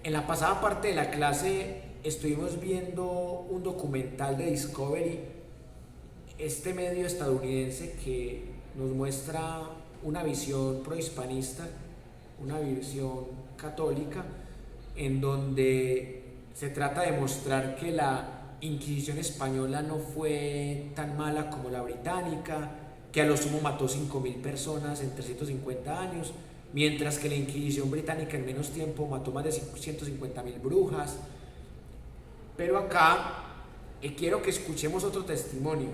En la pasada parte de la clase estuvimos viendo un documental de Discovery, este medio estadounidense que nos muestra una visión prohispanista, una visión católica, en donde se trata de mostrar que la Inquisición española no fue tan mala como la británica, que a lo sumo mató 5.000 personas en 350 años, mientras que la Inquisición británica en menos tiempo mató más de 150.000 brujas. Pero acá quiero que escuchemos otro testimonio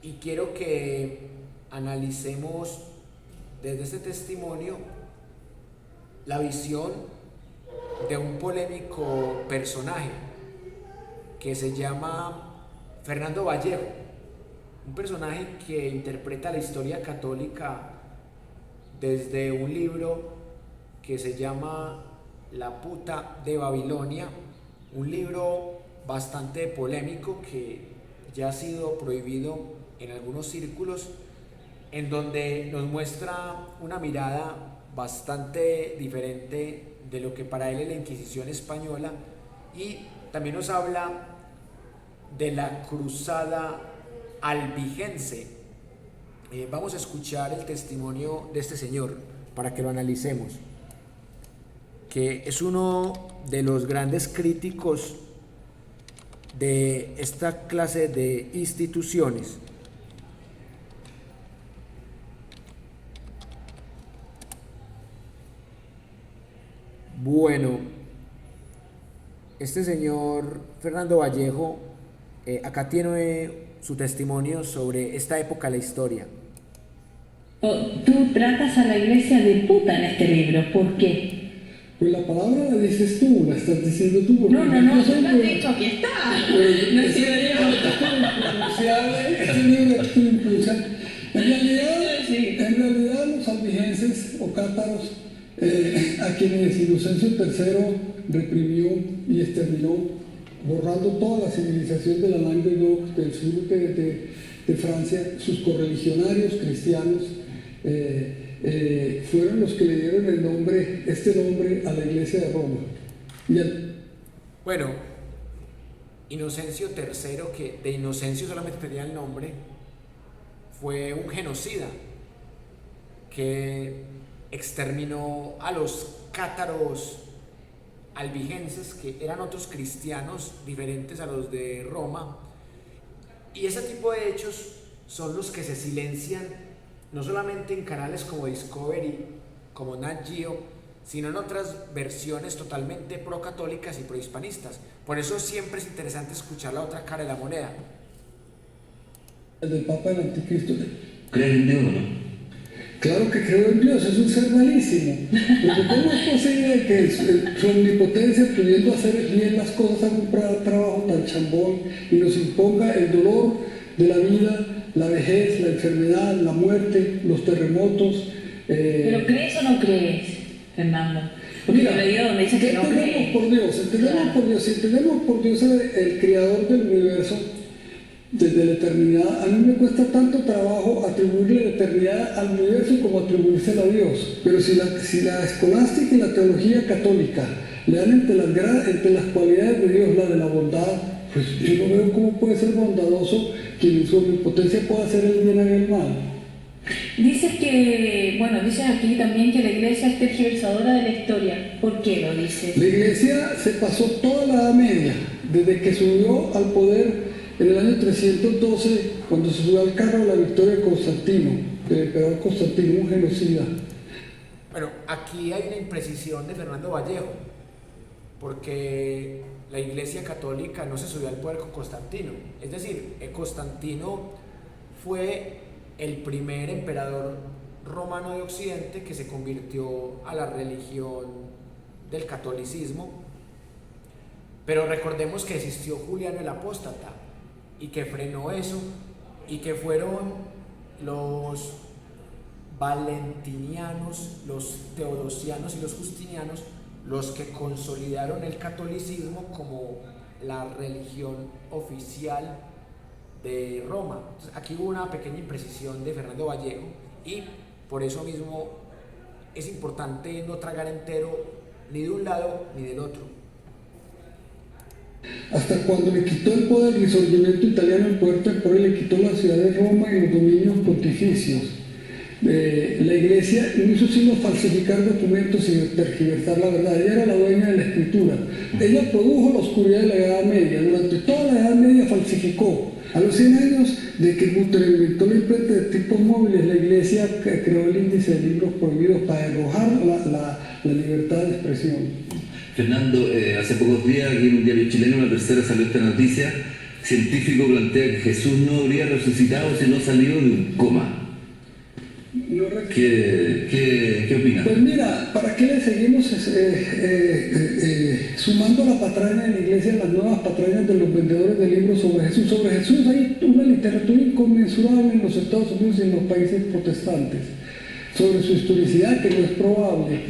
y quiero que analicemos desde este testimonio la visión de un polémico personaje que se llama Fernando Vallejo, un personaje que interpreta la historia católica desde un libro que se llama La puta de Babilonia, un libro bastante polémico que ya ha sido prohibido en algunos círculos, en donde nos muestra una mirada bastante diferente de lo que para él es la Inquisición española, y también nos habla de la cruzada albigense. Vamos a escuchar el testimonio de este señor para que lo analicemos, que es uno de los grandes críticos de esta clase de instituciones. Bueno, este señor Fernando Vallejo acá tiene su testimonio sobre esta época de la historia. Tú tratas a la iglesia de puta en este libro, ¿por qué? Pues la palabra la dices tú, la estás diciendo tú. Porque No, tú lo has dicho, aquí está. No es este libro que tú impulsas. En realidad los albigenses o cátaros, a quienes Inocencio III reprimió y exterminó, borrando toda la civilización de la Languedoc, del sur de Francia, sus correligionarios cristianos, fueron los que le dieron este nombre a la iglesia de Roma. Bueno, Inocencio III, que de Inocencio solamente tenía el nombre, fue un genocida que exterminó a los cátaros albigenses, que eran otros cristianos diferentes a los de Roma, y ese tipo de hechos son los que se silencian no solamente en canales como Discovery, como Nat Geo, sino en otras versiones totalmente procatólicas y prohispanistas. Por eso siempre es interesante escuchar la otra cara de la moneda. El del Papa del Anticristo. ¿Creen en Dios o no? Claro que creo en Dios, es un ser malísimo. Porque ¿cómo es posible que su omnipotencia, pudiendo hacer bien las cosas, haga un trabajo tan chambón y nos imponga el dolor de la vida, la vejez, la enfermedad, la muerte, los terremotos? ¿Pero crees o no crees, Fernando? Porque Mira, yo he leído donde dice que no crees. por Dios? Entendemos por Dios. Si entendemos por Dios el creador del universo desde la eternidad, a mí me cuesta tanto trabajo atribuirle la eternidad al universo como atribuírsela a Dios. Pero si la escolástica y la teología católica le dan entre las cualidades de Dios la de la bondad, pues yo no veo cómo puede ser bondadoso quien en su omnipotencia pueda hacer el bien y el mal. Dices aquí también que la iglesia es tergiversadora de la historia. ¿Por qué lo dices? La iglesia se pasó toda la Edad Media, desde que subió al poder en el año 312, cuando se subió al carro de la victoria de Constantino, el emperador Constantino, un genocida. Bueno, aquí hay una imprecisión de Fernando Vallejo, porque la Iglesia Católica no se subió al poder con Constantino. Es decir, Constantino fue el primer emperador romano de Occidente que se convirtió a la religión del catolicismo, pero recordemos que existió Juliano el Apóstata y que frenó eso, y que fueron los valentinianos, los teodosianos y los justinianos los que consolidaron el catolicismo como la religión oficial de Roma. Entonces, aquí hubo una pequeña imprecisión de Fernando Vallejo, y por eso mismo es importante no tragar entero ni de un lado ni del otro. Hasta cuando le quitó el poder al Risorgimento italiano, el poder temporal, le quitó la ciudad de Roma y los dominios pontificios. La iglesia no hizo sino falsificar documentos y tergiversar la verdad. Ella era la dueña de la escritura. Ella produjo la oscuridad de la Edad Media. Durante toda la Edad Media falsificó. A los 100 años de que Gutenberg inventó la imprenta de tipos móviles, la iglesia creó el índice de libros prohibidos para arrojar la libertad de expresión. Fernando, hace pocos días aquí en un diario chileno, La Tercera, salió esta noticia. Científico plantea que Jesús no habría resucitado si no salió de un coma. ¿Qué opinas? Pues mira, ¿para qué le seguimos sumando la patraña de la iglesia, las nuevas patrañas de los vendedores de libros sobre Jesús? Sobre Jesús hay una literatura inconmensurable en los Estados Unidos y en los países protestantes. Sobre su historicidad, que no es probable.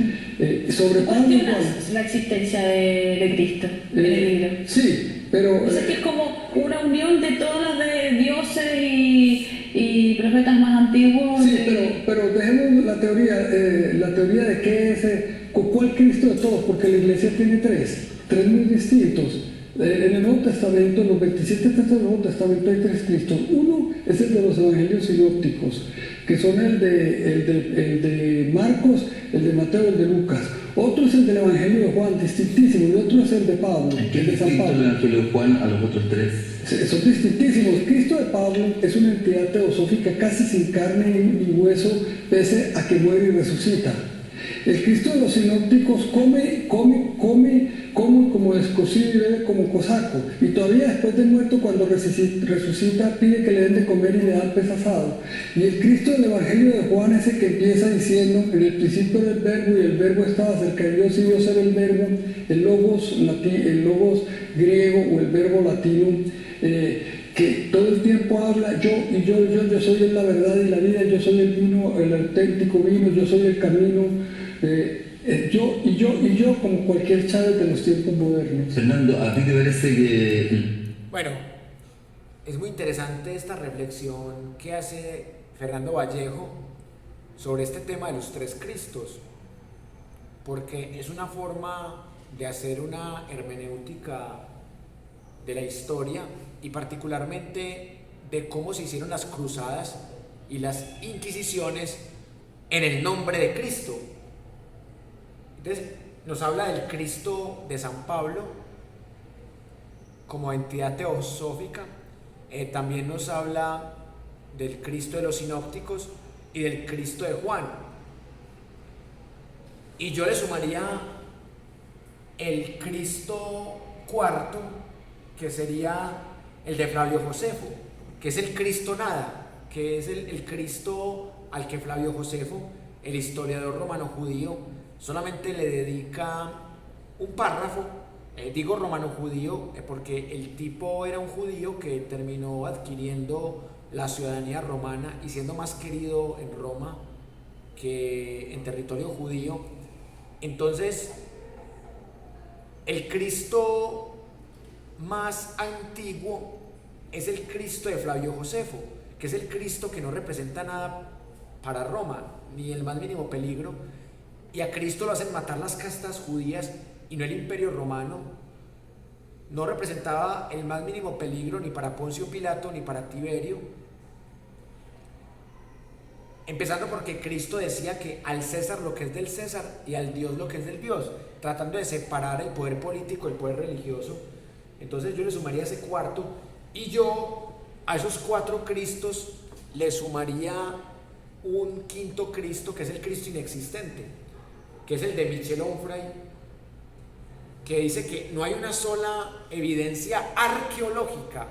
Sobre Pablo igual. La existencia de Cristo en el libro. Sí, pero... O sea, que es como una unión de todas las de dioses y profetas más antiguos. Sí, pero dejemos la teoría de qué es, cuál Cristo de todos, porque la iglesia tiene tres muy distintos. En el Nuevo Testamento, en los 27 textos del Nuevo Testamento hay 3 Cristos. Uno es el de los evangelios sinópticos, que son el de Marcos, el de Mateo y el de Lucas. Otro es el del Evangelio de Juan, distintísimo, y otro es el de Pablo, ¿En qué el de San distinto el Pablo. Evangelio de Juan a los otros 3? Son distintísimos. Cristo de Pablo es una entidad teosófica casi sin carne ni hueso, pese a que muere y resucita. El Cristo de los sinópticos come como descosido y bebe como cosaco, y todavía después de muerto, cuando resucita, pide que le den de comer y le dan pez asado. Y el Cristo del Evangelio de Juan es el que empieza diciendo: en el principio era el verbo, y el verbo estaba cerca de Dios, y Dios era el verbo, el logos griego o el verbo latino, que todo el tiempo habla yo soy la verdad y la vida, yo soy el vino, el auténtico vino, yo soy el camino, yo como cualquier Chávez de los tiempos modernos. Fernando, ¿a ti te parece que...? Bueno, es muy interesante esta reflexión que hace Fernando Vallejo sobre este tema de los 3 Cristos, porque es una forma de hacer una hermenéutica de la historia y particularmente de cómo se hicieron las cruzadas y las inquisiciones en el nombre de Cristo. Entonces nos habla del Cristo de San Pablo como entidad teosófica, también nos habla del Cristo de los sinópticos y del Cristo de Juan, y yo le sumaría el Cristo cuarto, que sería el de Flavio Josefo, que es el Cristo nada, que es el Cristo al que Flavio Josefo, el historiador romano judío, solamente le dedica un párrafo. Digo romano judío porque el tipo era un judío que terminó adquiriendo la ciudadanía romana y siendo más querido en Roma que en territorio judío. Entonces, el Cristo más antiguo es el Cristo de Flavio Josefo, que es el Cristo que no representa nada para Roma, ni el más mínimo peligro, y a Cristo lo hacen matar las castas judías y no el imperio romano. No representaba el más mínimo peligro ni para Poncio Pilato ni para Tiberio, empezando porque Cristo decía que al César lo que es del César y al Dios lo que es del Dios, tratando de separar el poder político del poder religioso. Entonces yo le sumaría ese cuarto, y yo a esos 4 Cristos le sumaría un quinto Cristo, que es el Cristo inexistente, que es el de Michel Onfray, que dice que no hay una sola evidencia arqueológica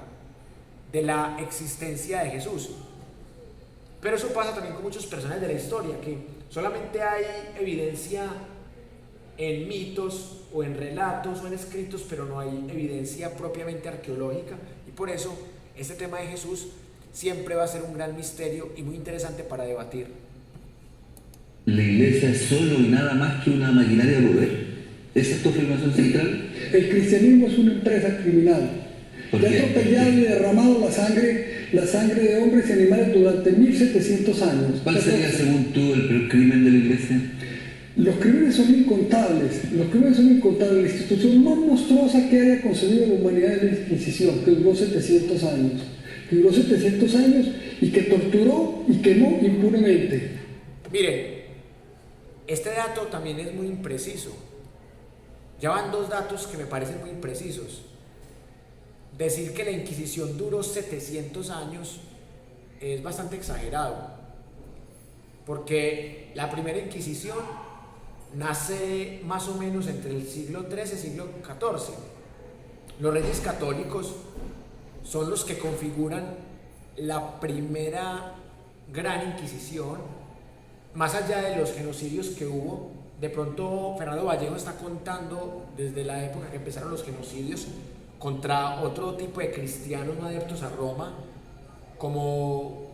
de la existencia de Jesús. Pero eso pasa también con muchos personajes de la historia, que solamente hay evidencia en mitos o en relatos o en escritos, pero no hay evidencia propiamente arqueológica, y por eso este tema de Jesús siempre va a ser un gran misterio y muy interesante para debatir. ¿La iglesia es solo y nada más que una maquinaria de poder? ¿Esa es tu afirmación central? El cristianismo es una empresa criminal. ¿Por Ya qué? ha atropellado y derramado la sangre de hombres y animales durante 1700 años. ¿Cuál sería, según tú, el peor crimen de la iglesia? Los crímenes son incontables, La institución más monstruosa que haya concebido la humanidad es la Inquisición, que duró 700 años. Y que torturó y quemó impunemente. Miren, este dato también es muy impreciso. Ya van dos datos que me parecen muy imprecisos. Decir que la Inquisición duró 700 años es bastante exagerado, porque la primera Inquisición nace más o menos entre el siglo XIII y siglo XIV. Los reyes católicos son los que configuran la primera gran Inquisición, más allá de los genocidios que hubo. De pronto Fernando Vallejo está contando desde la época que empezaron los genocidios contra otro tipo de cristianos no adeptos a Roma, como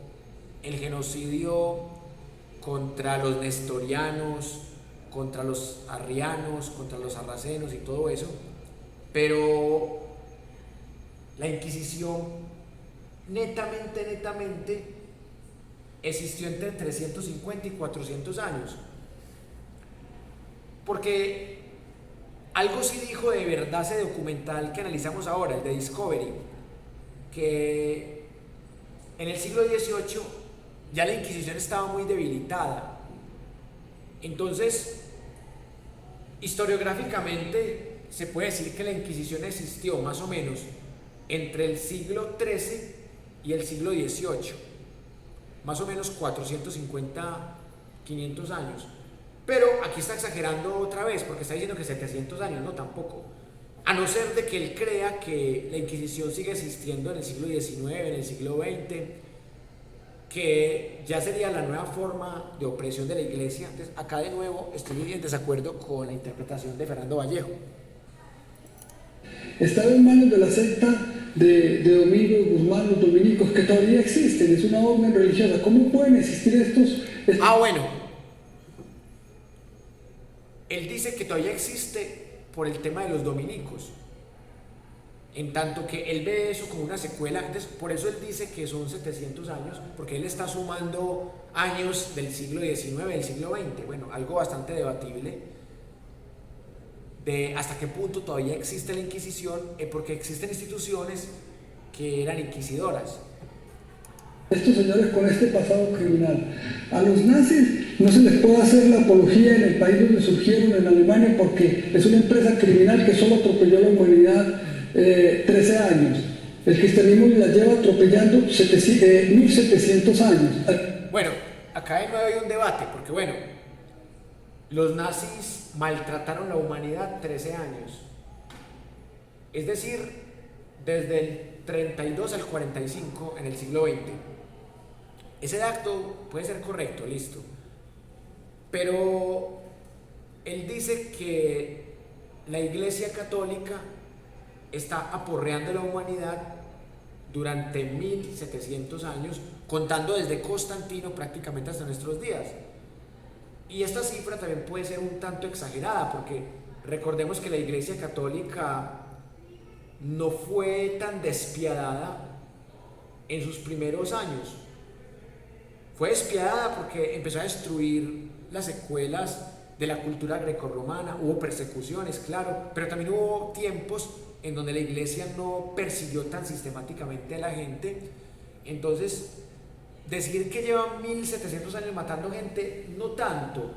el genocidio contra los nestorianos, contra los arrianos, contra los sarracenos y todo eso. Pero la Inquisición netamente existió entre 350 y 400 años, porque algo sí dijo de verdad ese documental que analizamos ahora, el de Discovery, que en el siglo XVIII ya la Inquisición estaba muy debilitada. Entonces, historiográficamente se puede decir que la Inquisición existió más o menos entre el siglo XIII y el siglo XVIII, más o menos 450, 500 años. Pero aquí está exagerando otra vez, porque está diciendo que 700 años, no, tampoco. A no ser de que él crea que la Inquisición sigue existiendo en el siglo XIX, en el siglo XX, que ya sería la nueva forma de opresión de la Iglesia. Entonces, acá de nuevo estoy muy en desacuerdo con la interpretación de Fernando Vallejo. Estaba en manos de la secta de Domingo de Guzmán, los dominicos, que todavía existen, es una orden religiosa. ¿Cómo pueden existir estos? Bueno, él dice que todavía existe por el tema de los dominicos, en tanto que él ve eso como una secuela. Entonces, por eso él dice que son 700 años, porque él está sumando años del siglo XIX, del siglo XX. Bueno, algo bastante debatible de hasta qué punto todavía existe la Inquisición, porque existen instituciones que eran inquisidoras. Estos señores con este pasado criminal. A los nazis no se les puede hacer la apología en el país donde surgieron, en Alemania, porque es una empresa criminal que solo atropelló a la humanidad 13 años. El cristianismo la lleva atropellando 1700 años. Bueno, acá de nuevo hay un debate, porque bueno, los nazis maltrataron la humanidad 13 años. Es decir, desde el 32 al 45 en el siglo XX. Ese dato puede ser correcto, listo. Pero él dice que la Iglesia Católica está aporreando la humanidad durante 1700 años, contando desde Constantino prácticamente hasta nuestros días. Y esta cifra también puede ser un tanto exagerada, porque recordemos que la Iglesia Católica no fue tan despiadada en sus primeros años. Fue despiadada porque empezó a destruir las secuelas de la cultura grecorromana. Hubo persecuciones, claro, pero también hubo tiempos en donde la Iglesia no persiguió tan sistemáticamente a la gente. Entonces, decir que llevan 1700 años matando gente, no tanto,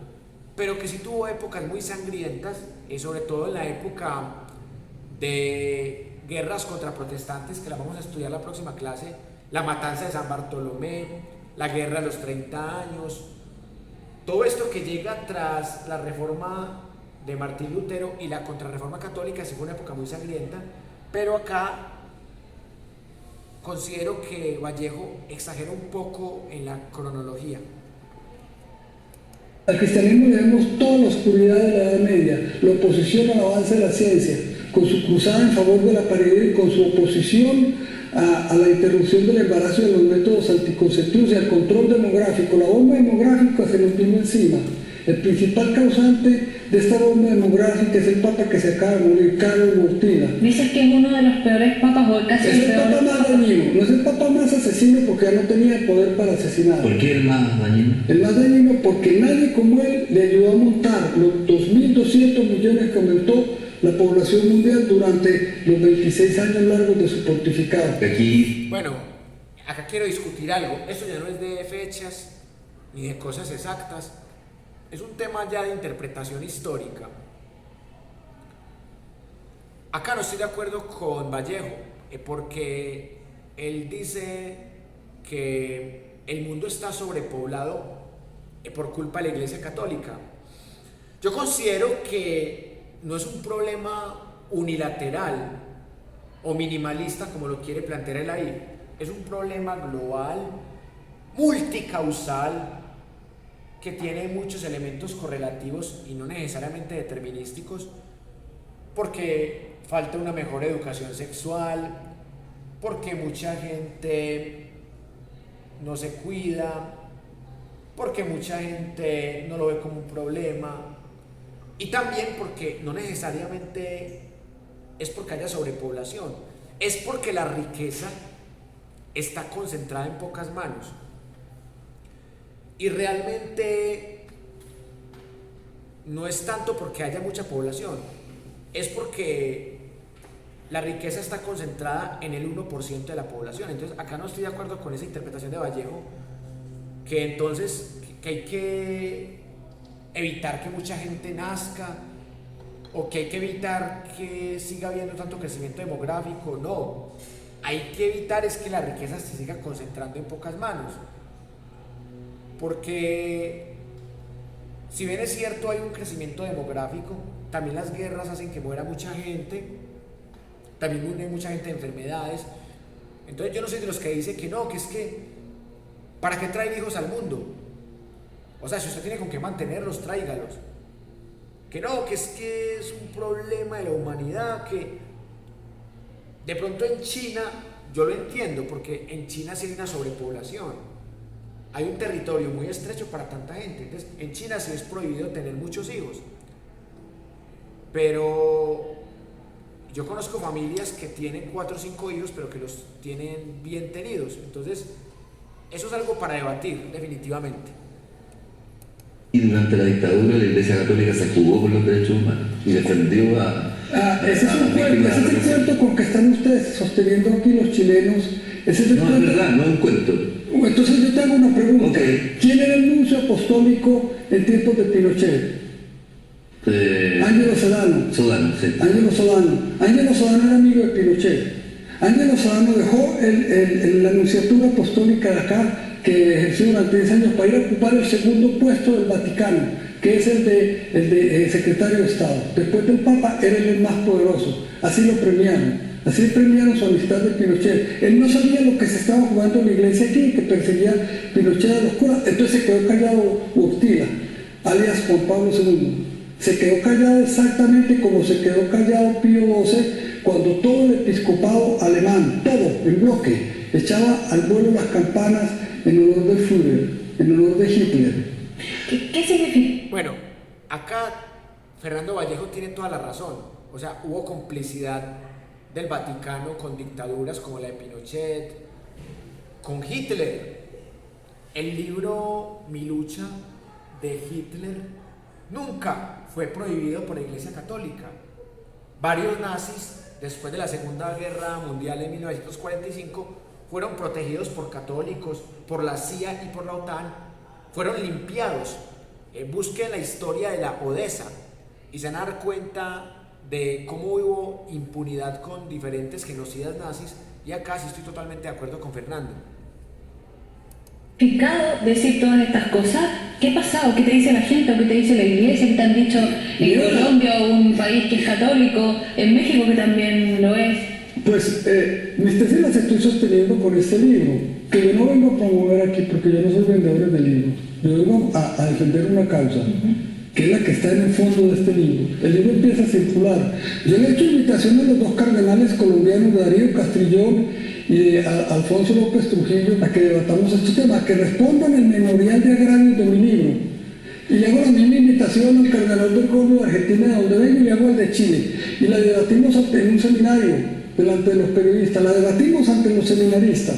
pero que sí tuvo épocas muy sangrientas, sobre todo en la época de guerras contra protestantes, que la vamos a estudiar la próxima clase, la matanza de San Bartolomé, la guerra de los 30 años, todo esto que llega tras la reforma de Martín Lutero y la contrarreforma católica. Sí fue una época muy sangrienta, pero acá considero que Vallejo exagera un poco en la cronología. Al cristianismo le vemos toda la oscuridad de la Edad Media, la oposición al avance de la ciencia, con su cruzada en favor de la paridad y con su oposición a la interrupción del embarazo y de los métodos anticonceptivos y al control demográfico. La bomba demográfica se nos vino encima. El principal causante de esta bomba demográfica es el papa que se acaba de morir, Carlos Wojtyla. Dices que es uno de los peores papas o casi Es el el peor papa más dañino, no es el papa más asesino porque ya no tenía poder para asesinar. ¿Por qué el más dañino? El más dañino porque nadie como él le ayudó a montar los 2.200 millones que aumentó la población mundial durante los 26 años largos de su pontificado. Aquí Bueno, acá quiero discutir algo. Esto ya no es de fechas ni de cosas exactas. Es un tema ya de interpretación histórica. Acá no estoy de acuerdo con Vallejo, porque él dice que el mundo está sobrepoblado por culpa de la Iglesia Católica. Yo considero que no es un problema unilateral o minimalista como lo quiere plantear él ahí. Es un problema global, multicausal, que tiene muchos elementos correlativos y no necesariamente determinísticos, porque falta una mejor educación sexual, porque mucha gente no se cuida, porque mucha gente no lo ve como un problema, y también porque no necesariamente es porque haya sobrepoblación, es porque la riqueza está concentrada en pocas manos. Y realmente no es tanto porque haya mucha población, es porque la riqueza está concentrada en el 1% de la población. Entonces acá no estoy de acuerdo con esa interpretación de Vallejo, que entonces que hay que evitar que mucha gente nazca o que hay que evitar que siga habiendo tanto crecimiento demográfico. No, hay que evitar es que la riqueza se siga concentrando en pocas manos. Porque si bien es cierto hay un crecimiento demográfico, también las guerras hacen que muera mucha gente, también muere mucha gente de enfermedades. Entonces yo no soy de los que dice que no, que es que ¿para qué traer hijos al mundo? O sea, si usted tiene con qué mantenerlos, tráigalos. Que no, que es un problema de la humanidad, que de pronto en China, yo lo entiendo, porque en China sí hay una sobrepoblación. Hay un territorio muy estrecho para tanta gente. Entonces, en China sí es prohibido tener muchos hijos. Pero yo conozco familias que tienen 4 o 5 hijos, pero que los tienen bien tenidos. Entonces, eso es algo para debatir, definitivamente. y durante la dictadura la Iglesia Católica se jugó por los derechos humanos y defendió a... Ese es un cuento, ese es el cuento con que están ustedes sosteniendo aquí los chilenos. Ese es el No, cuento. es verdad, no es un cuento. Entonces yo te hago una pregunta. Okay. ¿Quién era el nuncio apostólico en tiempos de Pinochet? Ángelo Sodano. Sodano, sí. Ángelo Sodano. Ángelo Sodano era amigo de Pinochet. Ángelo Sodano dejó la nunciatura apostólica de acá, que ejerció durante 10 años, para ir a ocupar el segundo puesto del Vaticano, que es el de secretario de Estado. Después del Papa era el más poderoso. Así lo premiaron. Así premiaron su amistad de Pinochet. Él no sabía lo que se estaba jugando en la iglesia aquí, que perseguía Pinochet a los curas. Entonces se quedó callado Wojtyla, alias Juan Pablo II. Se quedó callado exactamente como se quedó callado Pío XII cuando todo el episcopado alemán, todo en bloque, echaba al vuelo las campanas en honor del Führer, en honor de Hitler. ¿Qué significa? Bueno, acá Fernando Vallejo tiene toda la razón. O sea, hubo complicidad del Vaticano con dictaduras como la de Pinochet, con Hitler. El libro Mi lucha de Hitler nunca fue prohibido por la Iglesia Católica. Varios nazis, después de la Segunda Guerra Mundial en 1945, fueron protegidos por católicos, por la CIA y por la OTAN, fueron limpiados. Busquen la historia de la Odessa y se van a dar cuenta de cómo hubo impunidad con diferentes genocidas nazis, y acá sí estoy totalmente de acuerdo con Fernando. Decir todas estas cosas, ¿qué ha pasado? ¿Qué te dice la gente o qué te dice la iglesia? ¿Qué te han dicho en Colombia, un país que es católico, en México que también lo es? Pues mis tesis las estoy sosteniendo con este libro, que yo no vengo a promover aquí porque yo no soy vendedor de libros. Yo vengo a defender una causa, que es la que está en el fondo de este libro. El libro empieza a circular. Yo le he hecho invitación a los dos cardenales colombianos, Darío Castrillón y de Alfonso López Trujillo, a que debatamos este tema, que respondan el memorial de agravios de mi libro, Y le hago la misma invitación al cardenal Bergoglio de Argentina, de donde vengo, y le hago al de Chile. Y la debatimos en un seminario delante de los periodistas, la debatimos ante los seminaristas.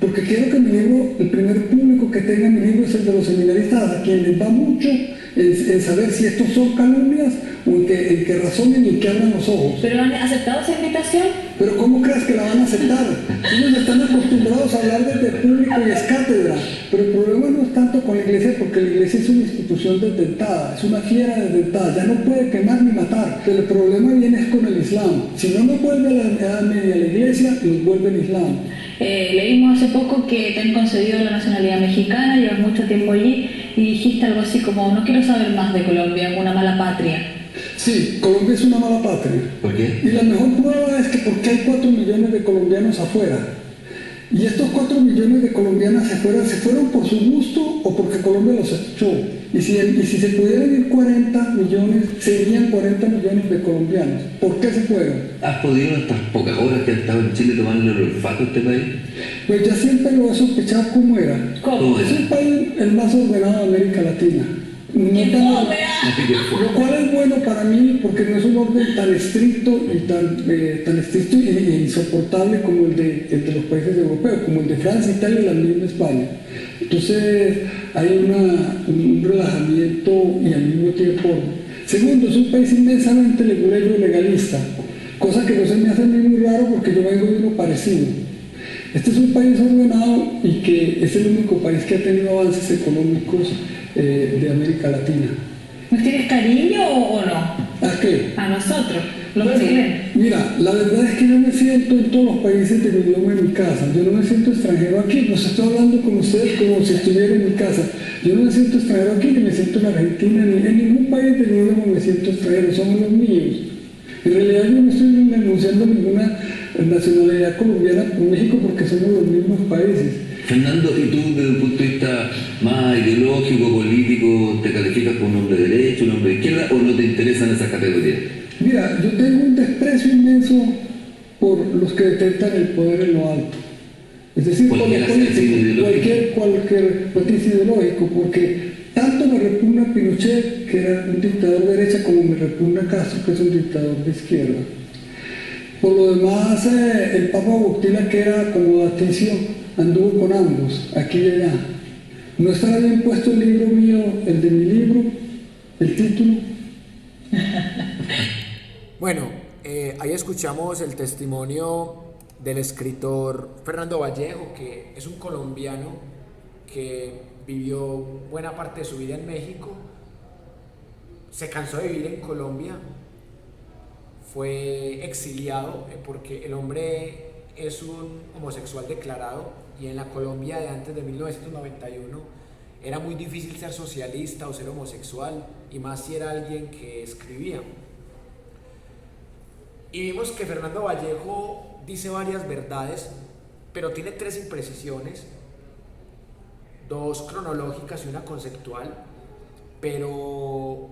Porque quiero que mi libro, el primer público que tenga mi libro es el de los seminaristas, a quienes va mucho en saber si estos son calumnias o en que razonen y en que abran los ojos. ¿Pero han aceptado esa invitación? Pero ¿cómo crees que la van a aceptar? Ellos están acostumbrados a hablar desde el público y es cátedra. Pero el problema no es tanto con la iglesia, porque la iglesia es una institución desdentada, es una fiera desdentada, ya no puede quemar ni matar. Pero el problema viene es con el Islam. Si no nos vuelve a la Edad Media la iglesia, nos vuelve el Islam. Leímos hace poco que te han concedido la nacionalidad mexicana, llevas mucho tiempo allí y dijiste algo así como: no quiero saber más de Colombia, una mala patria. Sí, Colombia es una mala patria. ¿Por qué? Y la mejor prueba es que porque hay 4 millones de colombianos afuera. Y estos 4 millones de colombianas afuera se fueron por su gusto o porque Colombia los echó. Y si se pudieran ir 40 millones, se irían 40 millones de colombianos. ¿Por qué se fueron? ¿Has podido en estas pocas horas que has estado en Chile tomarle el olfato a este país? Pues ya siempre lo he sospechado cómo era. ¿Cómo Es era? un país el más ordenado de América Latina. No tan- Lo cual es bueno para mí porque no es un orden tan estricto y tan estricto e insoportable como el de los países europeos, como el de Francia, Italia y la misma España. Entonces hay un relajamiento y al mismo tiempo orden. Segundo, es un país inmensamente leguleyo y legalista, cosa que no se me hace a mí muy raro porque yo vengo de uno parecido. Este es un país ordenado y que es el único país que ha tenido avances económicos de América Latina. ¿Nos tienes cariño o no? ¿A qué? A nosotros, los Bueno, chilenos. mira, la verdad es que yo me siento en todos los países de mi idioma en mi casa. Yo no me siento extranjero aquí, pues estoy hablando con ustedes como si estuviera en mi casa. Yo no me siento extranjero aquí, ni me siento en Argentina, ni en ningún país del idioma me siento extranjero, somos los míos. En realidad yo no estoy denunciando ninguna nacionalidad colombiana por México porque somos los mismos países. Fernando, ¿y tú desde un punto de vista más ideológico, político, te calificas como un hombre de derecha, un hombre de izquierda o no te interesan esas categorías? Mira, yo tengo un desprecio inmenso por los que detentan el poder en lo alto. Es decir, por los políticos, cualquier matiz ideológico, porque tanto me repugna Pinochet, que era un dictador de derecha, como me repugna Castro, que es un dictador de izquierda. Por lo demás, el Papa Botila, que era acomodaticio, anduvo con ambos, aquí y allá. ¿No estará bien puesto el libro mío, el de mi libro, el título? Bueno, ahí escuchamos el testimonio del escritor Fernando Vallejo, que es un colombiano que vivió buena parte de su vida en México, se cansó de vivir en Colombia, fue exiliado porque el hombre es un homosexual declarado y en la Colombia de antes de 1991 era muy difícil ser socialista o ser homosexual, y más si era alguien que escribía. Y vimos que Fernando Vallejo dice varias verdades, pero tiene 3 imprecisiones, 2 cronológicas y una conceptual, pero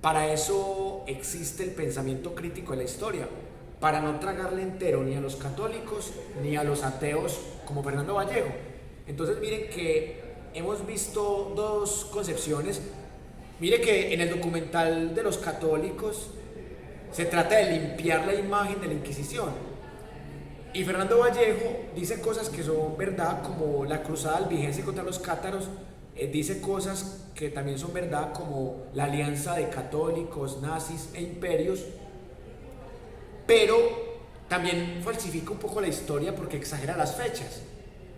para eso existe el pensamiento crítico de la historia, para no tragarle entero ni a los católicos ni a los ateos como Fernando Vallejo. Entonces miren que hemos visto 2 concepciones. Mire que en el documental de los católicos se trata de limpiar la imagen de la Inquisición, y Fernando Vallejo dice cosas que son verdad, como la cruzada albigense contra los cátaros. Dice cosas que también son verdad, como la alianza de católicos, nazis e imperios, pero también falsifica un poco la historia porque exagera las fechas.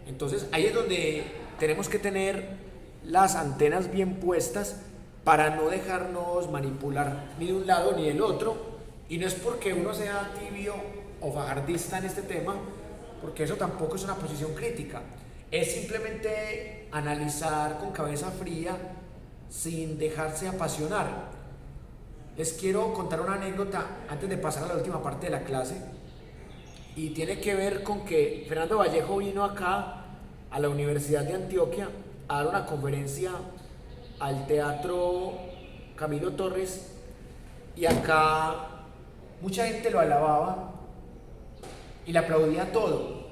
Entonces ahí es donde tenemos que tener las antenas bien puestas para no dejarnos manipular ni de un lado ni del otro. Y no es porque uno sea tibio o fajardista en este tema, porque eso tampoco es una posición crítica. Es simplemente analizar con cabeza fría, sin dejarse apasionar. Les quiero contar una anécdota antes de pasar a la última parte de la clase, y tiene que ver con que Fernando Vallejo vino acá a la Universidad de Antioquia a dar una conferencia al Teatro Camilo Torres, y acá mucha gente lo alababa y le aplaudía todo.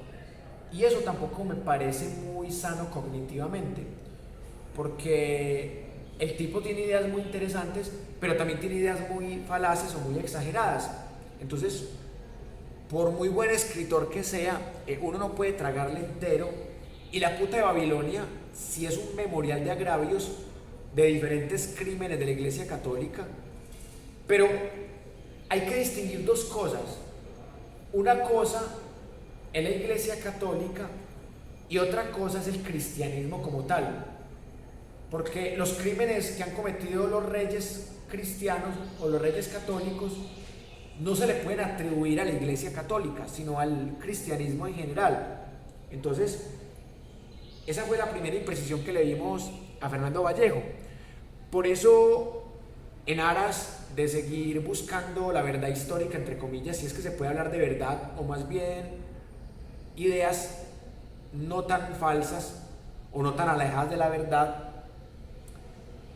Y eso tampoco me parece muy sano cognitivamente, porque el tipo tiene ideas muy interesantes, pero también tiene ideas muy falaces o muy exageradas. Entonces, por muy buen escritor que sea, uno no puede tragarle entero. Y la puta de Babilonia sí es un memorial de agravios de diferentes crímenes de la Iglesia Católica, pero hay que distinguir dos cosas. Una cosa es la Iglesia Católica y otra cosa es el cristianismo como tal, porque los crímenes que han cometido los reyes cristianos o los reyes católicos no se le pueden atribuir a la Iglesia Católica, sino al cristianismo en general. Entonces, esa fue la primera imprecisión que le dimos a Fernando Vallejo. Por eso, en aras de seguir buscando la verdad histórica, entre comillas, si es que se puede hablar de verdad, o más bien ideas no tan falsas o no tan alejadas de la verdad,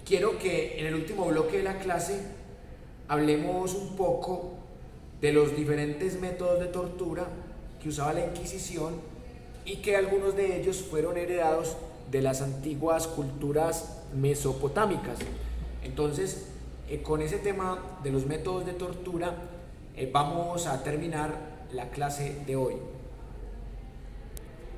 quiero que en el último bloque de la clase hablemos un poco de los diferentes métodos de tortura que usaba la Inquisición y que algunos de ellos fueron heredados de las antiguas culturas mesopotámicas. Entonces, con ese tema de los métodos de tortura, vamos a terminar la clase de hoy.